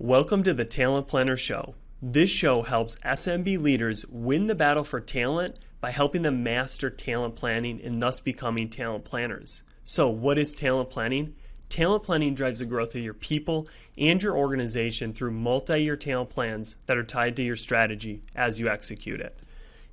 Welcome to the Talent Planner Show. This show helps SMB leaders win the battle for talent by helping them master talent planning and thus becoming talent planners. So, what is talent planning? Talent planning drives the growth of your people and your organization through multi-year talent plans that are tied to your strategy as you execute it.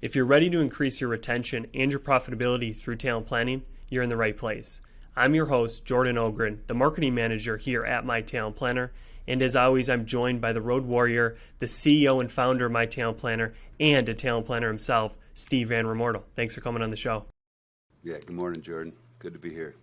If you're ready to increase your retention and your profitability through talent planning, you're in the right place. I'm your host, Jordan Ogren, the marketing manager here at MyTalentPlanner. And as always, I'm joined by the road warrior, the CEO and founder of MyTalentPlanner, and a talent planner himself, Steve Van Remortel. Thanks for coming on the show. Yeah, good morning, Jordan. Good to be here.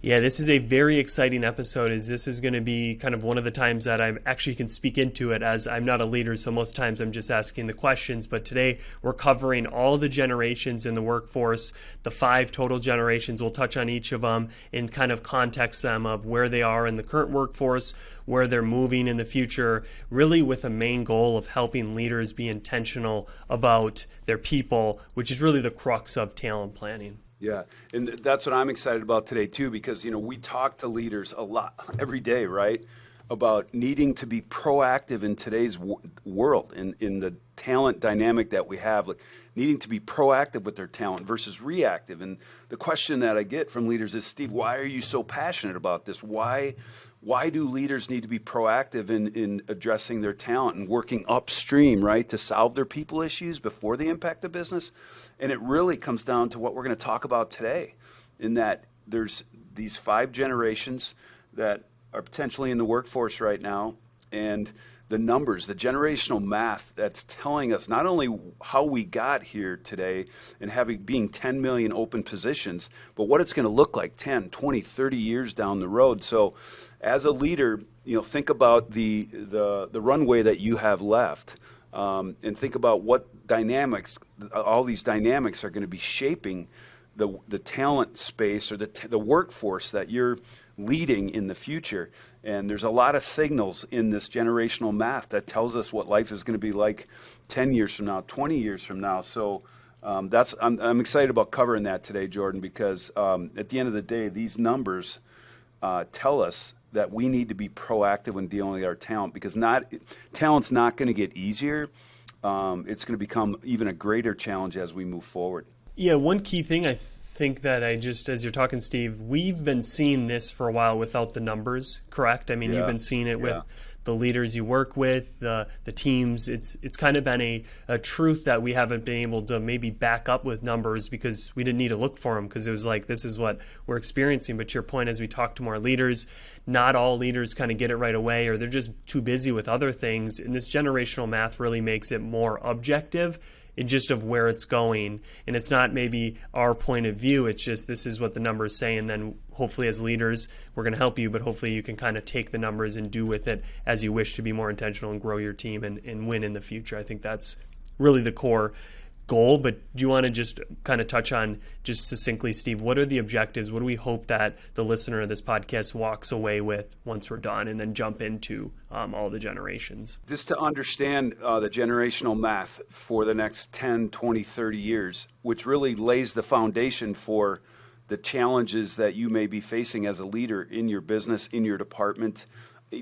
Yeah, this is a very exciting episode, as this is going to be kind of one of the times that I actually can speak into it, as I'm not a leader, so most times I'm just asking the questions. But today we're covering all the generations in the workforce, the 5 total generations. We'll touch on each of them and kind of context them of where they are in the current workforce, where they're moving in the future, really with a main goal of helping leaders be intentional about their people, which is really the crux of talent planning. Yeah, and that's what I'm excited about today too, because we talk to leaders a lot every day, right, about needing to be proactive in today's world, in the talent dynamic that we have, like needing to be proactive with their talent versus reactive. And the question that I get from leaders is, Steve, why are you so passionate about this? Why do leaders need to be proactive in addressing their talent and working upstream, right, to solve their people issues before they impact the business? And it really comes down to what we're going to talk about today, in that there's these 5 generations that are potentially in the workforce right now, and the numbers, the generational math that's telling us not only how we got here today and being 10 million open positions, but what it's going to look like 10, 20, 30 years down the road. So as a leader, think about the runway that you have left, and think about what dynamics, all these dynamics are going to be shaping the talent space or the workforce that you're leading in the future. And there's a lot of signals in this generational math that tells us what life is going to be like 10 years from now, 20 years from now. So I'm excited about covering that today, Jordan, because at the end of the day, these numbers tell us that we need to be proactive when dealing with our talent, because talent's not going to get easier. It's going to become even a greater challenge as we move forward. Yeah, one key thing I think that as you're talking, Steve, we've been seeing this for a while without the numbers, correct? I mean, You've been seeing it with the leaders you work with, the teams. It's kind of been a truth that we haven't been able to maybe back up with numbers because we didn't need to look for them, because it was like, this is what we're experiencing. But to your point, as we talk to more leaders, not all leaders kind of get it right away, or they're just too busy with other things. And this generational math really makes it more objective in just of where it's going. And it's not maybe our point of view, it's just this is what the numbers say, and then hopefully as leaders we're going to help you, but hopefully you can kind of take the numbers and do with it as you wish to be more intentional and grow your team and win in the future. I think that's really the core goal. But do you want to just kind of touch on, just succinctly, Steve, what are the objectives? What do we hope that the listener of this podcast walks away with once we're done, and then jump into all the generations? Just to understand the generational math for the next 10, 20, 30 years, which really lays the foundation for the challenges that you may be facing as a leader in your business, in your department,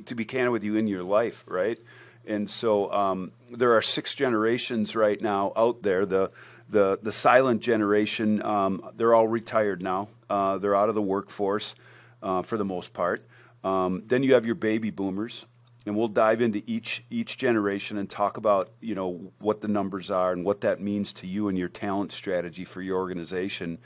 to be candid with you, in your life, right? And so there are 6 generations right now out there. The silent generation, they're all retired now. They're out of the workforce for the most part. Then you have your baby boomers, and we'll dive into each generation and talk about what the numbers are and what that means to you and your talent strategy for your organization.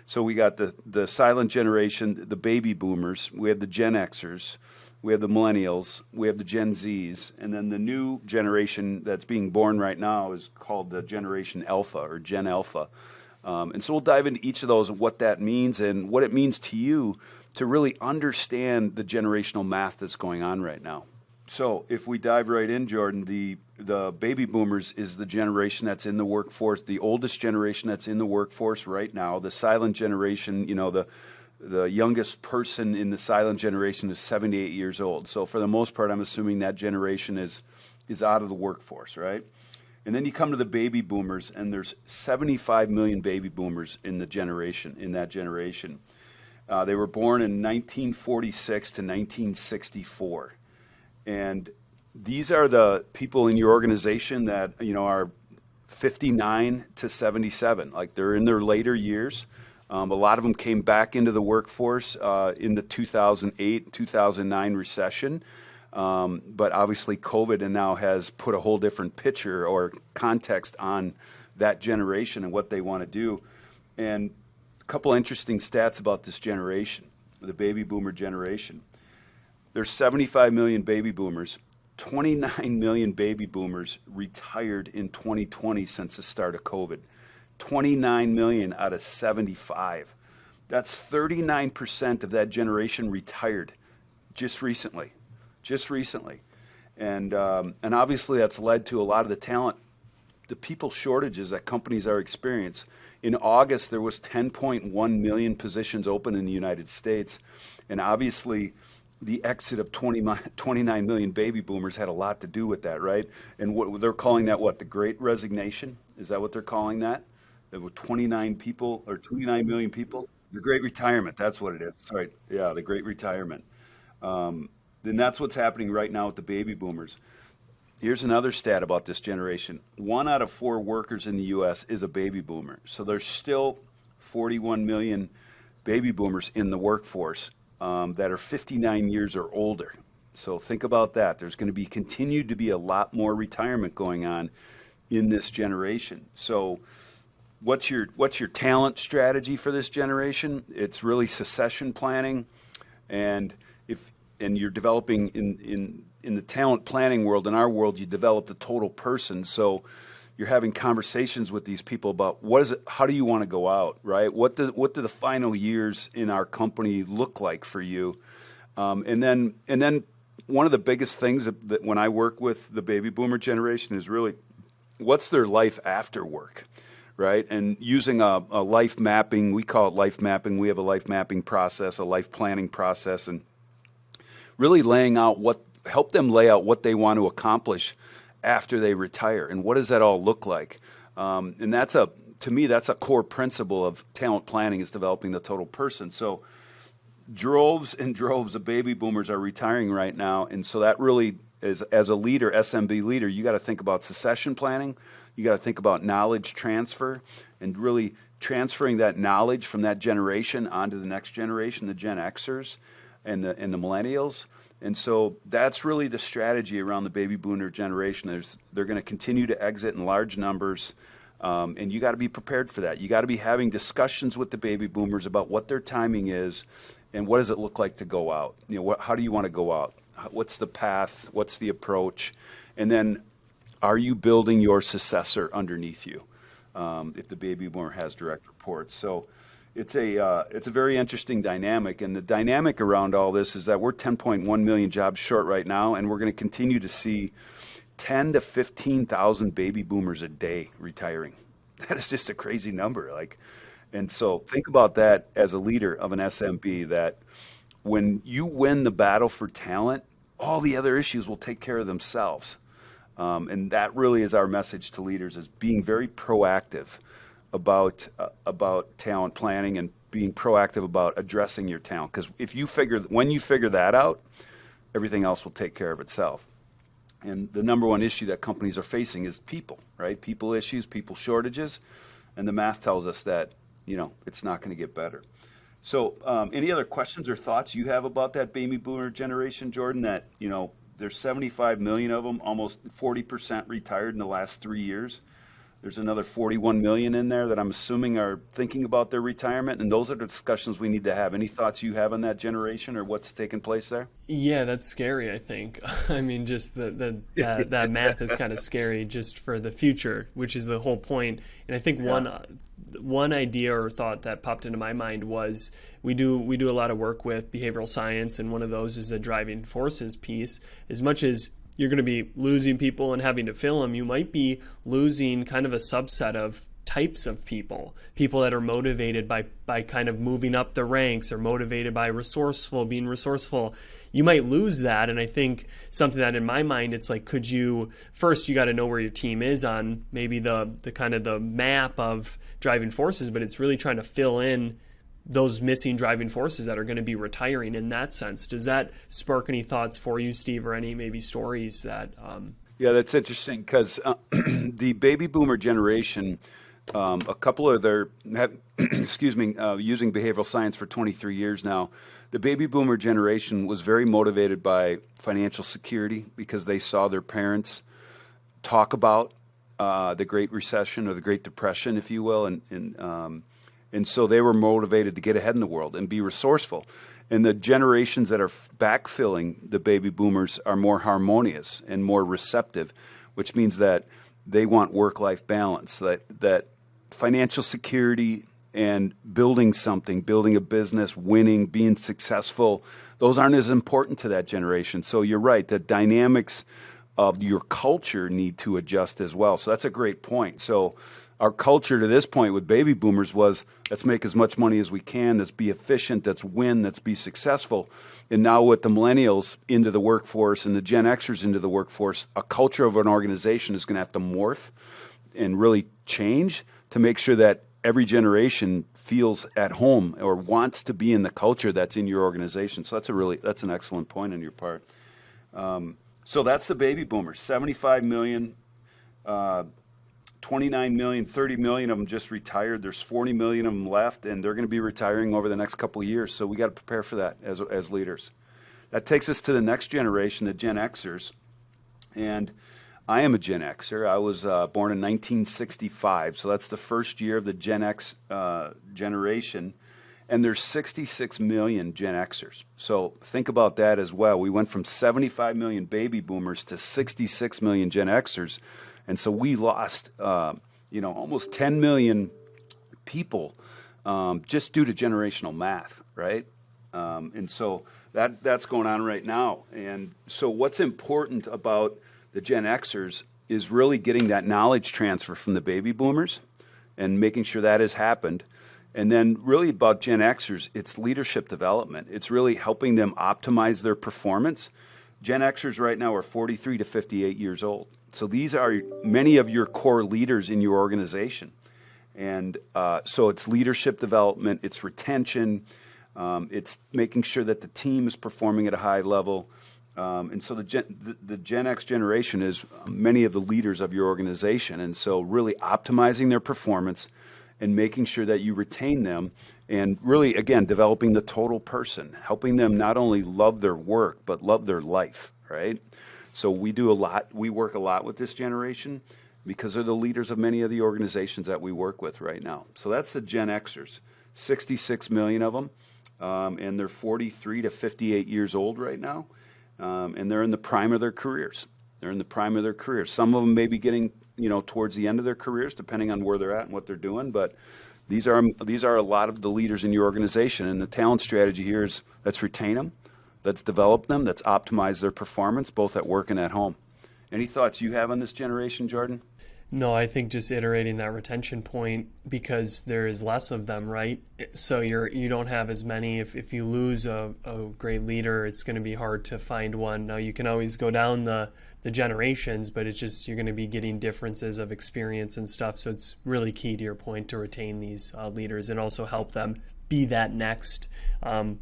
So we got the silent generation, the baby boomers. We have the Gen Xers. We have the millennials, we have the Gen Zs, and then the new generation that's being born right now is called the Generation Alpha, or Gen Alpha. And so we'll dive into each of those and what that means and what it means to you to really understand the generational math that's going on right now. So if we dive right in, Jordan, the baby boomers is the generation that's in the workforce, the oldest generation that's in the workforce right now. The silent generation, the youngest person in the silent generation is 78 years old. So for the most part, I'm assuming that generation is out of the workforce, right? And then you come to the baby boomers, and there's 75 million baby boomers in that generation. They were born in 1946 to 1964. And these are the people in your organization that, are 59 to 77. Like they're in their later years. A lot of them came back into the workforce in the 2008, 2009 recession. But obviously COVID and now has put a whole different picture or context on that generation and what they want to do. And a couple interesting stats about this generation, the baby boomer generation. There's 75 million baby boomers. 29 million baby boomers retired in 2020 since the start of COVID. 29 million out of 75. That's 39% of that generation retired just recently. And obviously that's led to a lot of the people shortages that companies are experiencing. In August, there was 10.1 million positions open in the United States. And obviously the exit of 29 million baby boomers had a lot to do with that, right? And what they're calling that, the Great Resignation? Is that what they're calling that? There were 29 million people? The Great Retirement, that's what it is. Sorry, yeah, the Great Retirement. Then that's what's happening right now with the baby boomers. Here's another stat about this generation. 1 out of 4 workers in the U.S. is a baby boomer. So there's still 41 million baby boomers in the workforce that are 59 years or older. So think about that. There's going to be continued to be a lot more retirement going on in this generation. So what's your talent strategy for this generation? It's really succession planning, and you're developing in the talent planning world, in our world, you develop the total person. So you're having conversations with these people about how do you want to go out, right? What do the final years in our company look like for you? And then one of the biggest things that when I work with the baby boomer generation is really what's their life after work, right? And using a life mapping, we call it life mapping. We have a life mapping process, a life planning process, and really help them lay out what they want to accomplish after they retire, and what does that all look like? And to me, that's a core principle of talent planning, is developing the total person. So droves and droves of baby boomers are retiring right now, and so that really is, as a leader, SMB leader, you got to think about succession planning. You got to think about knowledge transfer, and really transferring that knowledge from that generation onto the next generation, the Gen Xers and the millennials. And so that's really the strategy around the baby boomer generation. They're going to continue to exit in large numbers, and you got to be prepared for that. You got to be having discussions with the baby boomers about what their timing is and what does it look like to go out. How do you want to go out? What's the path? What's the approach? And then, are you building your successor underneath you? If the baby boomer has direct reports, so. It's a very interesting dynamic, and the dynamic around all this is that we're 10.1 million jobs short right now, and we're going to continue to see 10 to 15,000 baby boomers a day retiring. That is just a crazy number. And so think about that as a leader of an SMB, that when you win the battle for talent, all the other issues will take care of themselves. And that really is our message to leaders, is being very proactive about talent planning and being proactive about addressing your talent. Because when you figure that out, everything else will take care of itself. And the number one issue that companies are facing is people, right? People issues, people shortages, and the math tells us that it's not going to get better. So, any other questions or thoughts you have about that baby boomer generation, Jordan? That there's 75 million of them, almost 40% retired in the last 3 years. There's another 41 million in there that I'm assuming are thinking about their retirement, and those are the discussions we need to have. Any thoughts you have on that generation or what's taking place there? Yeah, that's scary, I think. I mean, just that math is kind of scary just for the future, which is the whole point. And I think one idea or thought that popped into my mind was we do a lot of work with behavioral science, and one of those is the driving forces piece. As much as you're going to be losing people and having to fill them, you might be losing kind of a subset of types of people that are motivated by kind of moving up the ranks, or motivated by being resourceful. You might lose that. And I think something that in my mind, it's like, you got to know where your team is on maybe the kind of the map of driving forces, but it's really trying to fill in those missing driving forces that are going to be retiring in that sense. Does that spark any thoughts for you, Steve, or any maybe stories that? Yeah, that's interesting because the baby boomer generation, a couple of their, excuse me, using behavioral science for 23 years now, the baby boomer generation was very motivated by financial security because they saw their parents talk about the Great Recession or the Great Depression, if you will, and so they were motivated to get ahead in the world and be resourceful. And the generations that are backfilling the baby boomers are more harmonious and more receptive, which means that they want work-life balance, that financial security and building something, building a business, winning, being successful, those aren't as important to that generation. So you're right, the dynamics of your culture need to adjust as well. So that's a great point. So our culture to this point with baby boomers was, let's make as much money as we can, let's be efficient, let's win, let's be successful. And now with the millennials into the workforce and the Gen Xers into the workforce, a culture of an organization is going to have to morph and really change to make sure that every generation feels at home or wants to be in the culture that's in your organization. So that's an excellent point on your part. So that's the baby boomers, 75 million, 29 million, 30 million of them just retired. There's 40 million of them left, and they're going to be retiring over the next couple of years. So we got to prepare for that as leaders. That takes us to the next generation, the Gen Xers. And I am a Gen Xer. I was born in 1965, so that's the first year of the Gen X generation. And there's 66 million Gen Xers. So think about that as well. We went from 75 million baby boomers to 66 million Gen Xers. And so we lost, almost 10 million people just due to generational math, right? And so that's going on right now. And so what's important about the Gen Xers is really getting that knowledge transfer from the baby boomers and making sure that has happened. And then really about Gen Xers, it's leadership development. It's really helping them optimize their performance. Gen Xers right now are 43 to 58 years old. So these are many of your core leaders in your organization. And so it's leadership development, it's retention, it's making sure that the team is performing at a high level. And so the Gen X generation is many of the leaders of your organization. And so really optimizing their performance and making sure that you retain them and really, again, developing the total person, helping them not only love their work, but love their life, right? So we work a lot with this generation because they're the leaders of many of the organizations that we work with right now. So that's the Gen Xers, 66 million of them, and they're 43 to 58 years old right now, and they're in the prime of their careers. Some of them may be getting, towards the end of their careers, depending on where they're at and what they're doing, but these are a lot of the leaders in your organization, and the talent strategy here is let's retain them, let's develop them, let's optimize their performance, both at work and at home. Any thoughts you have on this generation, Jordan? No, I think just iterating that retention point because there is less of them, right? So you don't have as many. If you lose a great leader, it's going to be hard to find one. Now you can always go down the generations, but it's just you're going to be getting differences of experience and stuff. So it's really key to your point to retain these leaders and also help them be that next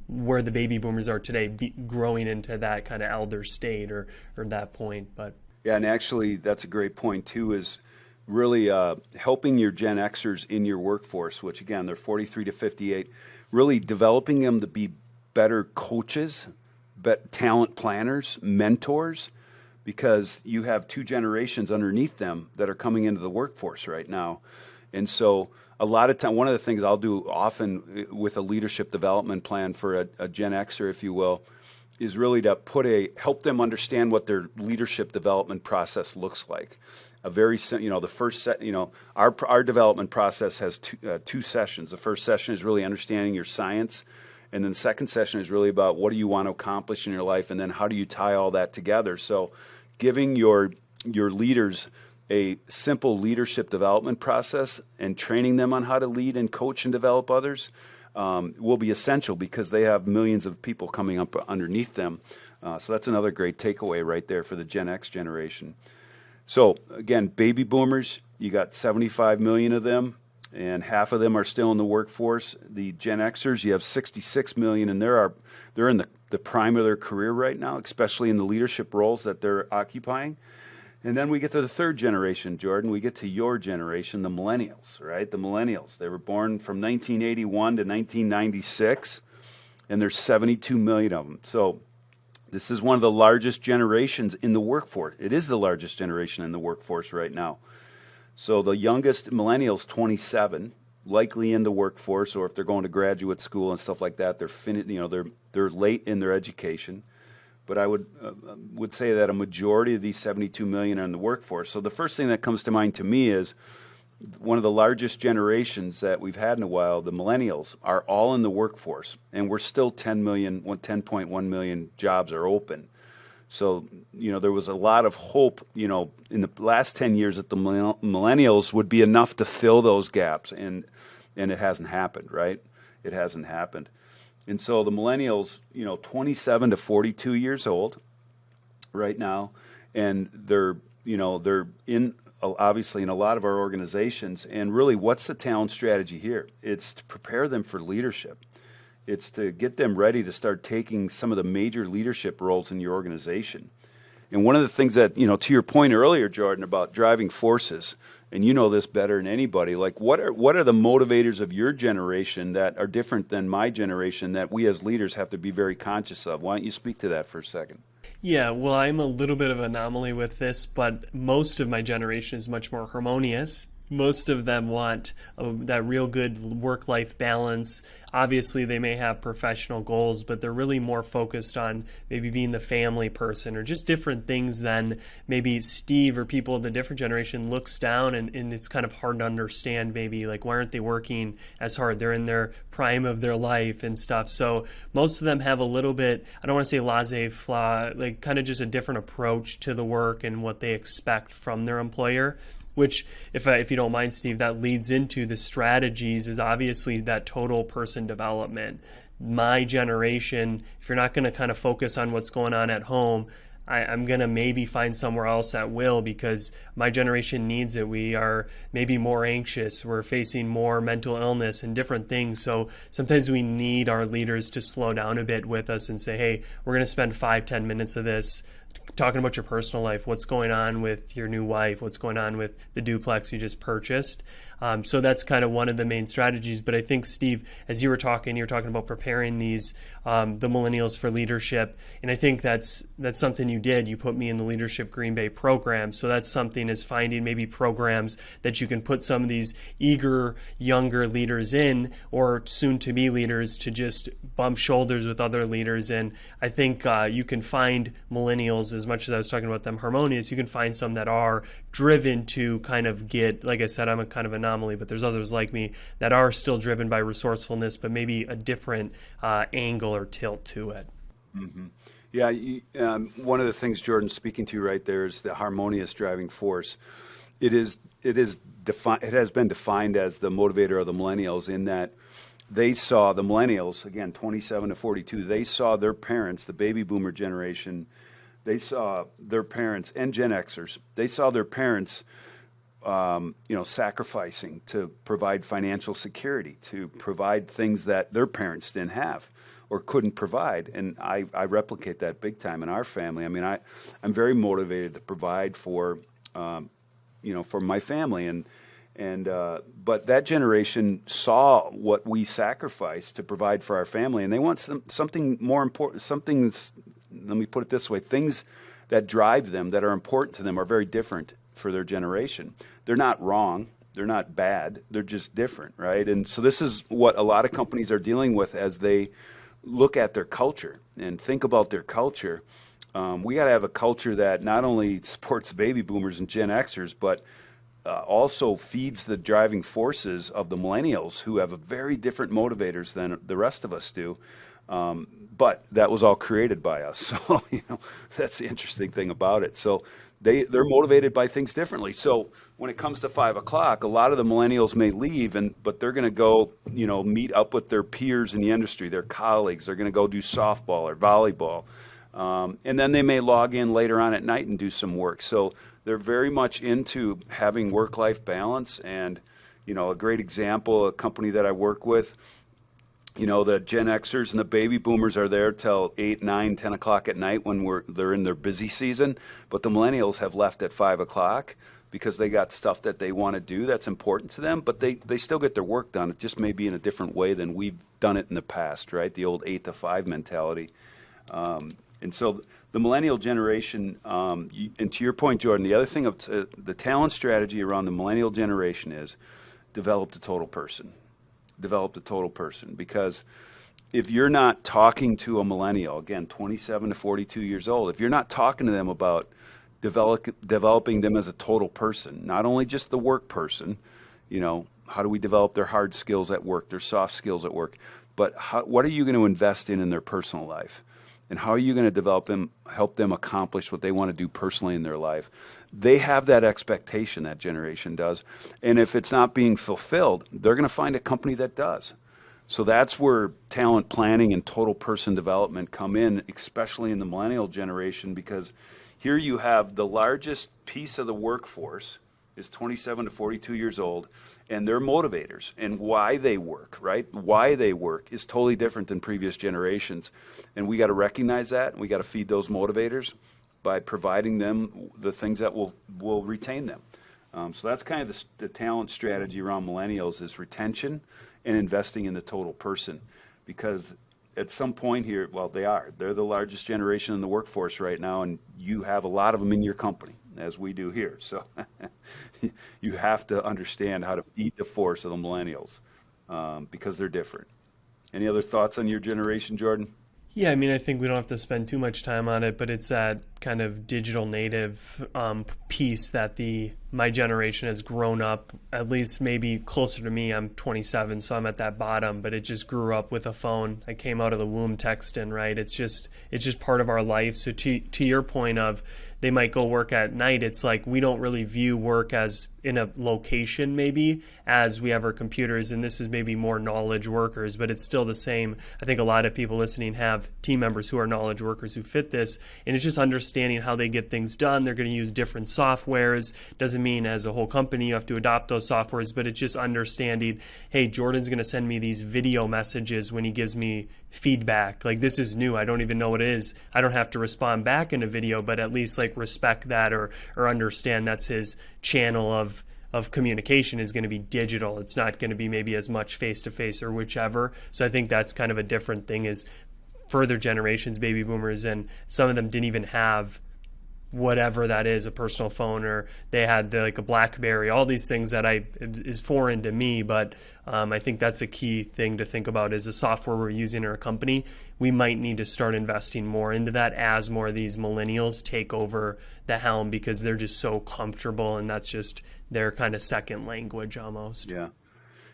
where the baby boomers are today, growing into that kind of elder state or that point. But yeah, and actually that's a great point too, is really helping your Gen Xers in your workforce, which again, they're 43 to 58, really developing them to be better coaches, talent planners, mentors, because you have two generations underneath them that are coming into the workforce right now. And so a lot of time, one of the things I'll do often with a leadership development plan for a Gen Xer, if you will, is really to help them understand what their leadership development process looks like. The first set, our development process has two sessions. The first session is really understanding your science, and then the second session is really about what do you want to accomplish in your life, and then how do you tie all that together. So giving your leaders a simple leadership development process and training them on how to lead and coach and develop others will be essential because they have millions of people coming up underneath them. So that's another great takeaway right there for the Gen X generation. So again, baby boomers, you got 75 million of them, and half of them are still in the workforce. The Gen Xers, you have 66 million, and they're in the prime of their career right now, especially in the leadership roles that they're occupying. And then we get to the third generation, Jordan. We get to your generation, the millennials, right? The millennials. They were born from 1981 to 1996, and there's 72 million of them. So this is one of the largest generations in the workforce. It is the largest generation in the workforce right now. So the youngest millennials, 27, likely in the workforce, or if they're going to graduate school and stuff like that, they're late in their education. But I would say that a majority of these 72 million are in the workforce. So the first thing that comes to mind to me is one of the largest generations that we've had in a while, the millennials, are all in the workforce, and we're still 10.1 million jobs are open. So, there was a lot of hope, in the last 10 years that the millennials would be enough to fill those gaps, and it hasn't happened, right? It hasn't happened. And so the millennials, 27 to 42 years old right now, and they're in, obviously, in a lot of our organizations. And really, what's the talent strategy here? It's to prepare them for leadership. It's to get them ready to start taking some of the major leadership roles in your organization. And one of the things that, to your point earlier, Jordan, about driving forces, and you know this better than anybody, like what are the motivators of your generation that are different than my generation that we as leaders have to be very conscious of? Why don't you speak to that for a second? Yeah, well, I'm a little bit of an anomaly with this, but most of my generation is much more harmonious. Most of them want that real good work-life balance. Obviously, they may have professional goals, but they're really more focused on maybe being the family person or just different things than maybe Steve or people of the different generation looks down, and it's kind of hard to understand maybe, like, why aren't they working as hard? They're in their prime of their life and stuff. So most of them have a little bit, I don't want to say laissez-faire, like kind of just a different approach to the work and what they expect from their employer. Which, if you don't mind, Steve, that leads into the strategies is obviously that total person development. My generation, if you're not going to kind of focus on what's going on at home, I'm going to maybe find somewhere else that will, because my generation needs it. We are maybe more anxious. We're facing more mental illness and different things. So sometimes we need our leaders to slow down a bit with us and say, hey, we're going to spend 5-10 minutes of this talking about your personal life, what's going on with your new wife, what's going on with the duplex you just purchased. So that's kind of one of the main strategies. But I think, Steve, as you were talking about preparing these, the millennials for leadership. And I think that's something you did. You put me in the Leadership Green Bay program. So that's something, is finding maybe programs that you can put some of these eager, younger leaders in, or soon to be leaders, to just bump shoulders with other leaders. And I think you can find millennials, as much as I was talking about them harmonious, you can find some that are driven to kind of get, like I said, I'm a kind of anomaly, but there's others like me that are still driven by resourcefulness, but maybe a different angle or tilt to it. Mm-hmm. Yeah, one of the things Jordan's speaking to right there is the harmonious driving force. It has been defined as the motivator of the millennials, in that they saw the millennials, again, 27 to 42, they saw their parents, the baby boomer generation, they saw their parents, and Gen Xers, they saw their parents sacrificing to provide financial security, to provide things that their parents didn't have or couldn't provide. And I replicate that big time in our family. I mean, I'm very motivated to provide for my family. But that generation saw what we sacrificed to provide for our family, and they want something more important, let me put it this way, things that drive them, that are important to them, are very different for their generation. They're not wrong. They're not bad. They're just different, right? And so this is what a lot of companies are dealing with as they look at their culture and think about their culture. We got to have a culture that not only supports baby boomers and Gen Xers, but also feeds the driving forces of the millennials, who have a very different motivators than the rest of us do. But that was all created by us. So, that's the interesting thing about it. So they're motivated by things differently. So when it comes to 5 o'clock, a lot of the millennials may leave, but they're going to go, meet up with their peers in the industry, their colleagues. They're going to go do softball or volleyball. And then they may log in later on at night and do some work. So they're very much into having work-life balance and, A great example, a company that I work with, the Gen Xers and the baby boomers are there till 8, 9, 10 o'clock at night when they're in their busy season, but the millennials have left at 5 o'clock because they got stuff that they want to do that's important to them, but they still get their work done. It just may be in a different way than we've done it in the past, right? The old 8 to 5 mentality. And so the millennial generation, and to your point, Jordan, the other thing of the talent strategy around the millennial generation is develop the total person. Develop the total person. Because if you're not talking to a millennial, again, 27 to 42 years old, if you're not talking to them about developing them as a total person, not only just the work person, how do we develop their hard skills at work, their soft skills at work, but what are you going to invest in their personal life? And how are you going to help them accomplish what they want to do personally in their life? They have that expectation, that generation does. And if it's not being fulfilled, they're going to find a company that does. So that's where talent planning and total person development come in, especially in the millennial generation, because here you have the largest piece of the workforce is 27 to 42 years old, and they're motivators, and why they work, right? Why they work is totally different than previous generations, and we got to recognize that, and we got to feed those motivators by providing them the things that will retain them. So that's kind of the talent strategy around millennials is retention and investing in the total person, because at some point here, they're the largest generation in the workforce right now, and you have a lot of them in your company, as we do here. So you have to understand how to feed the force of the millennials because they're different. Any other thoughts on your generation, Jordan? Yeah, I think we don't have to spend too much time on it, but it's that kind of digital native piece that my generation has grown up, at least maybe closer to me. I'm 27, so I'm at that bottom, but it just grew up with a phone. I came out of the womb texting, right? It's just part of our life. So to your point of they might go work at night, it's like we don't really view work as in a location maybe as we have our computers, and this is maybe more knowledge workers, but it's still the same. I think a lot of people listening have team members who are knowledge workers who fit this, and it's just understanding how they get things done. They're going to use different softwares. Doesn't mean as a whole company you have to adopt those softwares, but it's just understanding, hey, Jordan's going to send me these video messages when he gives me feedback. Like, this is new. I don't even know what it is. I don't have to respond back in a video, but at least respect that or understand that's his channel of communication is going to be digital. It's not going to be maybe as much face-to-face or whichever. So I think that's kind of a different thing is further generations, baby boomers, and some of them didn't even have whatever that is, a personal phone, or they had a BlackBerry, all these things that is foreign to me. But I think that's a key thing to think about is the software we're using in our company. We might need to start investing more into that as more of these millennials take over the helm, because they're just so comfortable and that's just their kind of second language almost. Yeah.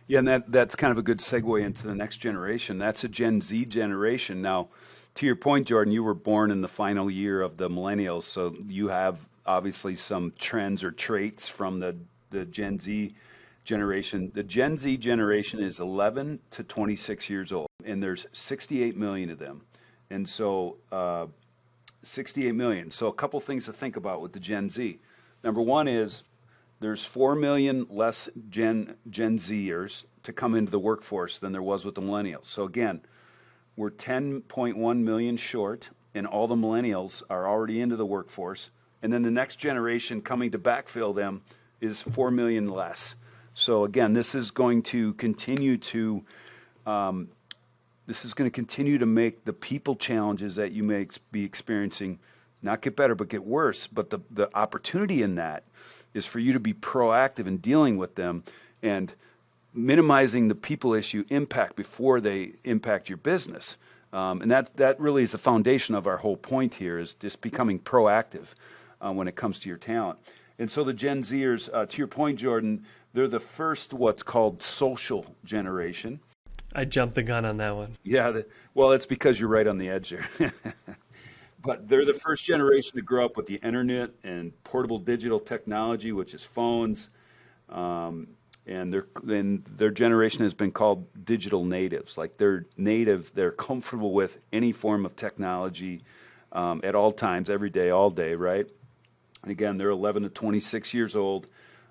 Yeah, and that's kind of a good segue into the next generation. That's a Gen Z generation. Now, to your point, Jordan, you were born in the final year of the millennials, so you have obviously some trends or traits from the Gen Z generation. The Gen Z generation is 11 to 26 years old, and there's 68 million of them. And so 68 million. So a couple things to think about with the Gen Z. Number one is there's 4 million less Gen Zers to come into the workforce than there was with the millennials. So again, we're 10.1 million short, and all the millennials are already into the workforce. And then the next generation coming to backfill them is 4 million less. So again, this is going to continue to make the people challenges that you may be experiencing not get better, but get worse. But the opportunity in that is for you to be proactive in dealing with them and minimizing the people issue impact before they impact your business. And that really is the foundation of our whole point here, is just becoming proactive when it comes to your talent. And so the Gen Zers, to your point, Jordan, they're the first what's called social generation. I jumped the gun on that one. Yeah, well, it's because you're right on the edge there. But they're the first generation to grow up with the internet and portable digital technology, which is phones. And their generation has been called digital natives. Like, they're native, they're comfortable with any form of technology at all times, every day, all day, right? And again, they're 11 to 26 years old.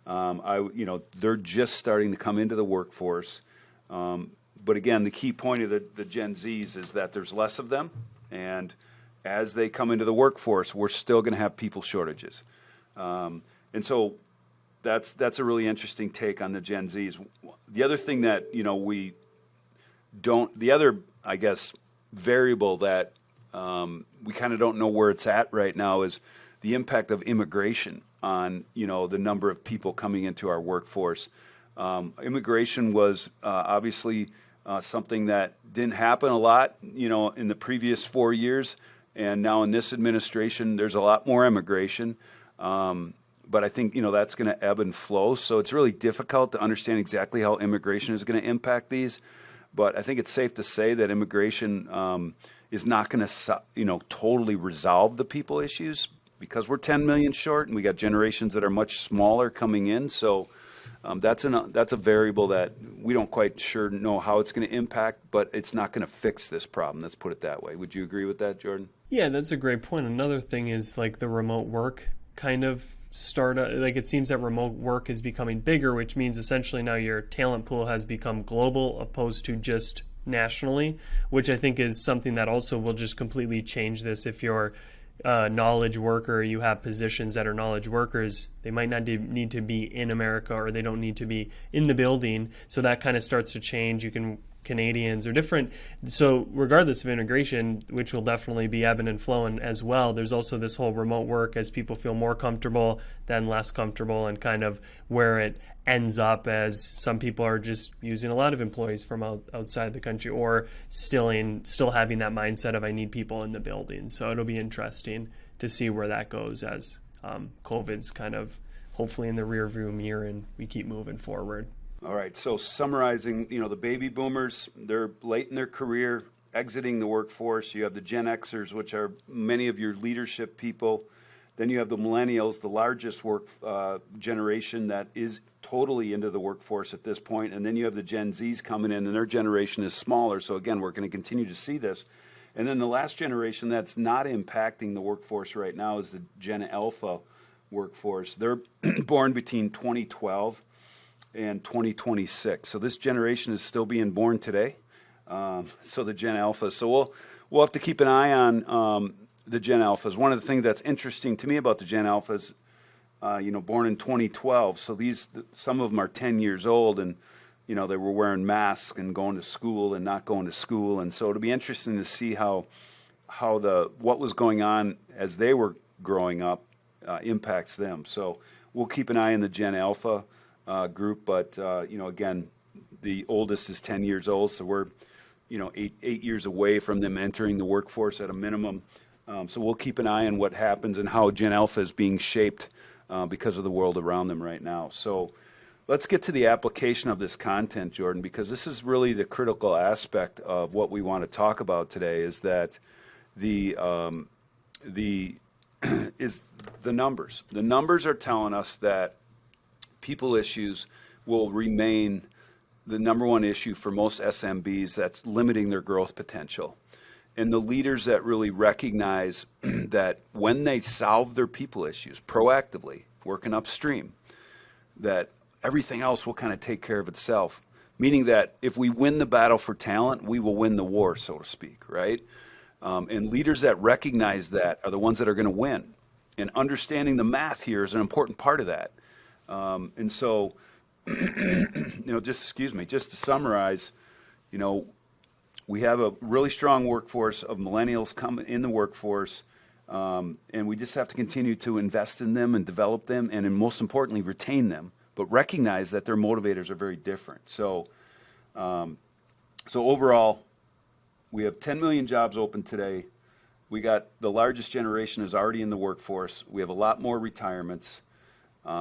They're just starting to come into the workforce. But again, the key point of the Gen Zs is that there's less of them, and as they come into the workforce, we're still going to have people shortages. And so that's a really interesting take on the Gen Zs. The other thing that, the other, I guess, variable that we kind of don't know where it's at right now is the impact of immigration on, the number of people coming into our workforce. Immigration was obviously something that didn't happen a lot, in the previous 4 years. And now in this administration, there's a lot more immigration. But I think, that's going to ebb and flow. So it's really difficult to understand exactly how immigration is going to impact these. But I think it's safe to say that immigration is not going to, totally resolve the people issues, because we're 10 million short and we got generations that are much smaller coming in. So that's a variable that we don't quite sure know how it's going to impact, but it's not going to fix this problem. Let's put it that way. Would you agree with that, Jordan? Yeah, that's a great point. Another thing is like the remote work kind of it seems that remote work is becoming bigger, which means essentially now your talent pool has become global opposed to just nationally, which I think is something that also will just completely change this. If you're a knowledge worker, you have positions that are knowledge workers, they might not need to be in America, or they don't need to be in the building. So that kind of starts to change. You can Canadians are different. So regardless of integration, which will definitely be ebbing and flowing as well, there's also this whole remote work as people feel more comfortable, then less comfortable, and kind of where it ends up as some people are just using a lot of employees from outside the country, or still having that mindset of I need people in the building. So it'll be interesting to see where that goes as COVID's kind of hopefully in the rearview mirror and we keep moving forward. All right, so summarizing, the baby boomers, they're late in their career, exiting the workforce. You have the Gen Xers, which are many of your leadership people. Then you have the millennials, the largest generation that is totally into the workforce at this point. And then you have the Gen Zs coming in, and their generation is smaller. So again, we're going to continue to see this. And then the last generation that's not impacting the workforce right now is the Gen Alpha workforce. They're born between 2012 and 2026. So this generation is still being born today. So the Gen Alpha. So we'll have to keep an eye on the Gen Alphas. One of the things that's interesting to me about the Gen Alphas, born in 2012. So some of them are 10 years old, and they were wearing masks and going to school and not going to school. And so it'll be interesting to see how what was going on as they were growing up impacts them. So we'll keep an eye on the Gen Alpha group, but again, the oldest is 10 years old, so we're 8 years away from them entering the workforce at a minimum. So we'll keep an eye on what happens and how Gen Alpha is being shaped because of the world around them right now. So let's get to the application of this content, Jordan, because this is really the critical aspect of what we want to talk about today. Is that the numbers. The numbers are telling us that people issues will remain the number one issue for most SMBs that's limiting their growth potential. And the leaders that really recognize that when they solve their people issues proactively, working upstream, that everything else will kind of take care of itself. Meaning that if we win the battle for talent, we will win the war, so to speak, right? And leaders that recognize that are the ones that are going to win. And understanding the math here is an important part of that. And so, just to summarize, we have a really strong workforce of millennials coming in the workforce, and we just have to continue to invest in them and develop them, and most importantly, retain them, but recognize that their motivators are very different. So overall, we have 10 million jobs open today. We got the largest generation is already in the workforce. We have a lot more retirements.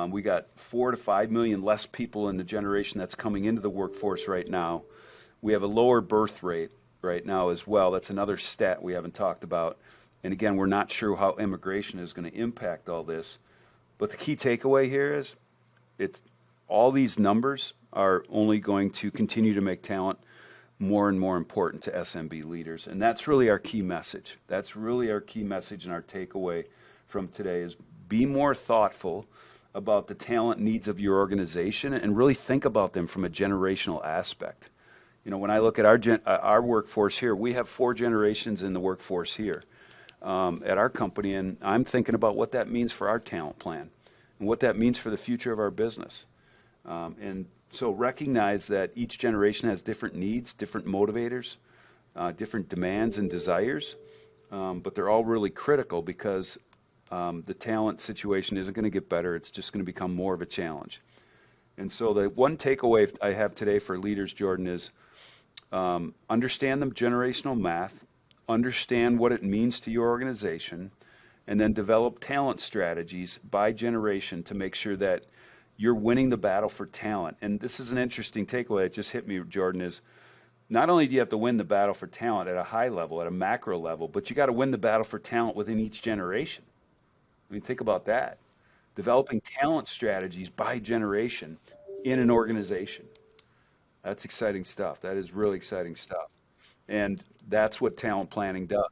We got 4 to 5 million less people in the generation that's coming into the workforce right now. We have a lower birth rate right now as well. That's another stat we haven't talked about. And again, we're not sure how immigration is going to impact all this. But the key takeaway here is all these numbers are only going to continue to make talent more and more important to SMB leaders. And that's really our key message. That's really our key message and our takeaway from today is be more thoughtful about the talent needs of your organization and really think about them from a generational aspect. When I look at our workforce here, we have 4 generations in the workforce here at our company, and I'm thinking about what that means for our talent plan and what that means for the future of our business. And so recognize that each generation has different needs, different motivators, different demands and desires, but they're all really critical because the talent situation isn't going to get better. It's just going to become more of a challenge. And so the one takeaway I have today for leaders, Jordan, is understand the generational math, understand what it means to your organization, and then develop talent strategies by generation to make sure that you're winning the battle for talent. And this is an interesting takeaway that just hit me, Jordan, is not only do you have to win the battle for talent at a high level, at a macro level, but you got to win the battle for talent within each generation. I mean, think about that. Developing talent strategies by generation in an organization. That's exciting stuff. That is really exciting stuff. And that's what talent planning does.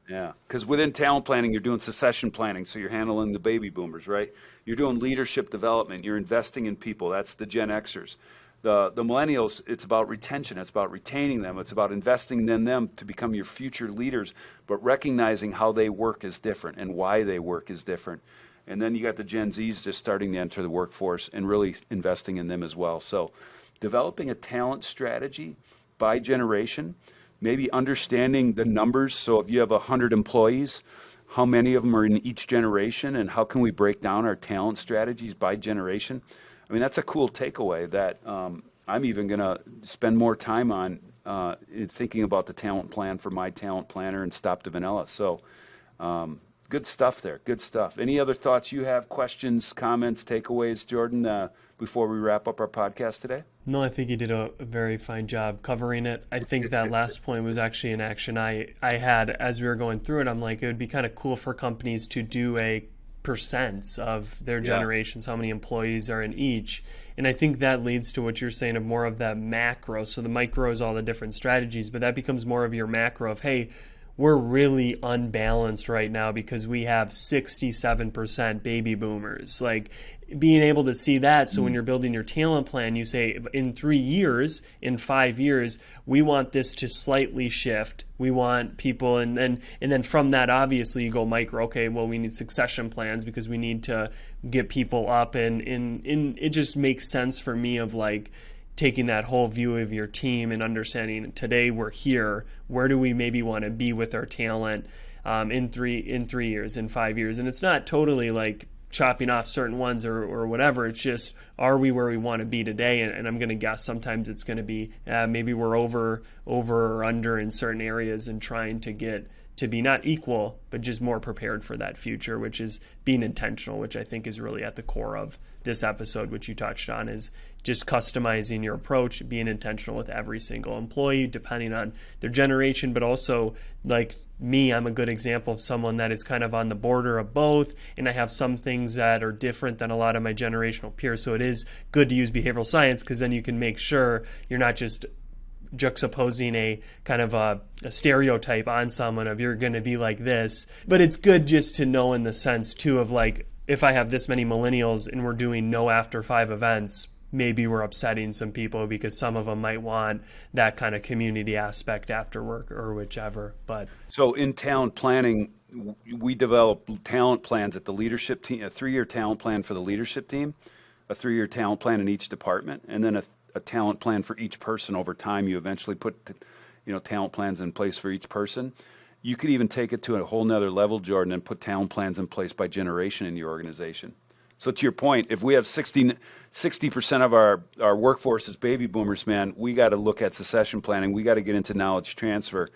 Yeah, because within talent planning, you're doing succession planning, so you're handling the baby boomers, right? You're doing leadership development. You're investing in people. That's the Gen Xers. The millennials, it's about retention. It's about retaining them. It's about investing in them to become your future leaders, but recognizing how they work is different and why they work is different. And then you got the Gen Zs just starting to enter the workforce and really investing in them as well. So developing a talent strategy by generation, maybe understanding the numbers. So if you have 100 employees, how many of them are in each generation, and how can we break down our talent strategies by generation? I mean, that's a cool takeaway that I'm even going to spend more time on in thinking about the talent plan for MyTalentPlanner and Stop the Vanilla. So good stuff there. Good stuff. Any other thoughts you have, questions, comments, takeaways, Jordan, before we wrap up our podcast today? No, I think you did a very fine job covering it. I think that last point was actually an action I had as we were going through it. I'm like, it would be kind of cool for companies to do a percents of their generations, how many employees are in each. And I think that leads to what you're saying of more of that macro. So the micro is all the different strategies, but that becomes more of your macro of, hey, we're really unbalanced right now because we have 67% baby boomers. Like being able to see that. So when you're building your talent plan, you say in 3 years, in 5 years, we want this to slightly shift. We want people, and then from that, obviously you go micro. Okay, well, we need succession plans because we need to get people up, and it just makes sense for me of like taking that whole view of your team and understanding today we're here. Where do we maybe want to be with our talent in 3 years, in 5 years? And it's not totally like chopping off certain ones or whatever. It's just, are we where we want to be today? And I'm going to guess sometimes it's going to be maybe we're over or under in certain areas, and trying to get to be not equal, but just more prepared for that future, which is being intentional, which I think is really at the core of this episode, which you touched on, is just customizing your approach, being intentional with every single employee, depending on their generation, but also like me, I'm a good example of someone that is kind of on the border of both, and I have some things that are different than a lot of my generational peers. So it is good to use behavioral science, because then you can make sure you're not just juxtaposing a kind of a stereotype on someone of you're going to be like this. But it's good just to know in the sense too of like, if I have this many millennials and we're doing no after 5 events, maybe we're upsetting some people because some of them might want that kind of community aspect after work or whichever. But so in talent planning, we develop talent plans at the leadership team, a 3-year talent plan for the leadership team, a 3-year talent plan in each department, and then a talent plan for each person. Over time, you eventually put talent plans in place for each person. You could even take it to a whole nother level, Jordan, and put talent plans in place by generation in your organization. So to your point, if we have 60% of our workforce is baby boomers, man, we got to look at succession planning. We got to get into knowledge transfer.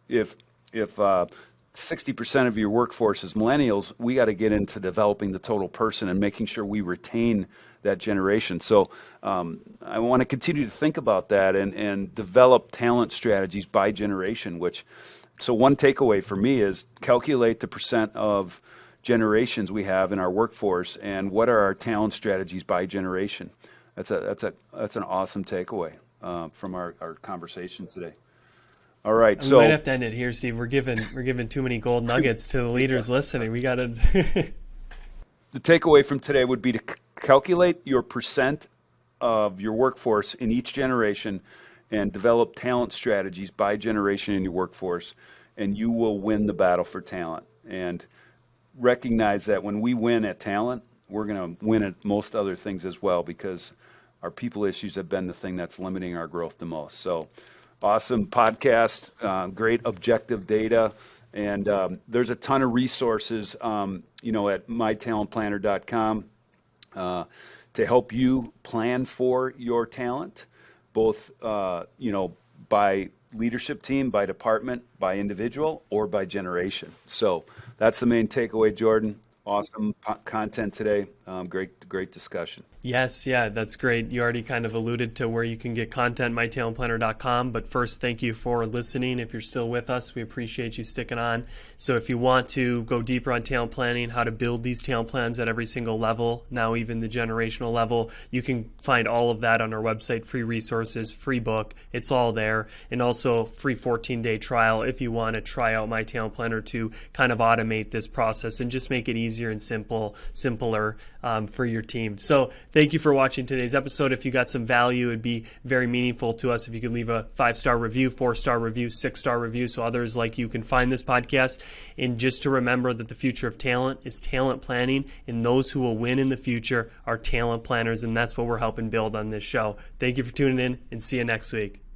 If 60% of your workforce is millennials, we got to get into developing the total person and making sure we retain that generation. So I want to continue to think about that and develop talent strategies by generation, so one takeaway for me is calculate the percent of generations we have in our workforce and what are our talent strategies by generation. That's an awesome takeaway from our conversation today. All right, we might have to end it here, Steve. We're giving too many gold nuggets to the leaders listening. We got to. the takeaway from today would be to calculate your percent of your workforce in each generation and develop talent strategies by generation in your workforce, and you will win the battle for talent. And recognize that when we win at talent, we're going to win at most other things as well, because our people issues have been the thing that's limiting our growth the most. So awesome podcast, great objective data, and there's a ton of resources, at MyTalentPlanner.com to help you plan for your talent, both, by leadership team, by department, by individual, or by generation. So that's the main takeaway, Jordan. Awesome content today. Great discussion. Yes, yeah, that's great. You already kind of alluded to where you can get content, mytalentplanner.com. But first, thank you for listening. If you're still with us, we appreciate you sticking on. So if you want to go deeper on talent planning, how to build these talent plans at every single level, now even the generational level, you can find all of that on our website, free resources, free book. It's all there. And also free 14-day trial if you want to try out My Talent Planner to kind of automate this process and just make it easier and simpler for your team. So thank you for watching today's episode. If you got some value, it'd be very meaningful to us if you could leave a 5-star review, 4-star review, 6-star review, so others like you can find this podcast. And just to remember that the future of talent is talent planning, and those who will win in the future are talent planners, and that's what we're helping build on this show. Thank you for tuning in, and see you next week.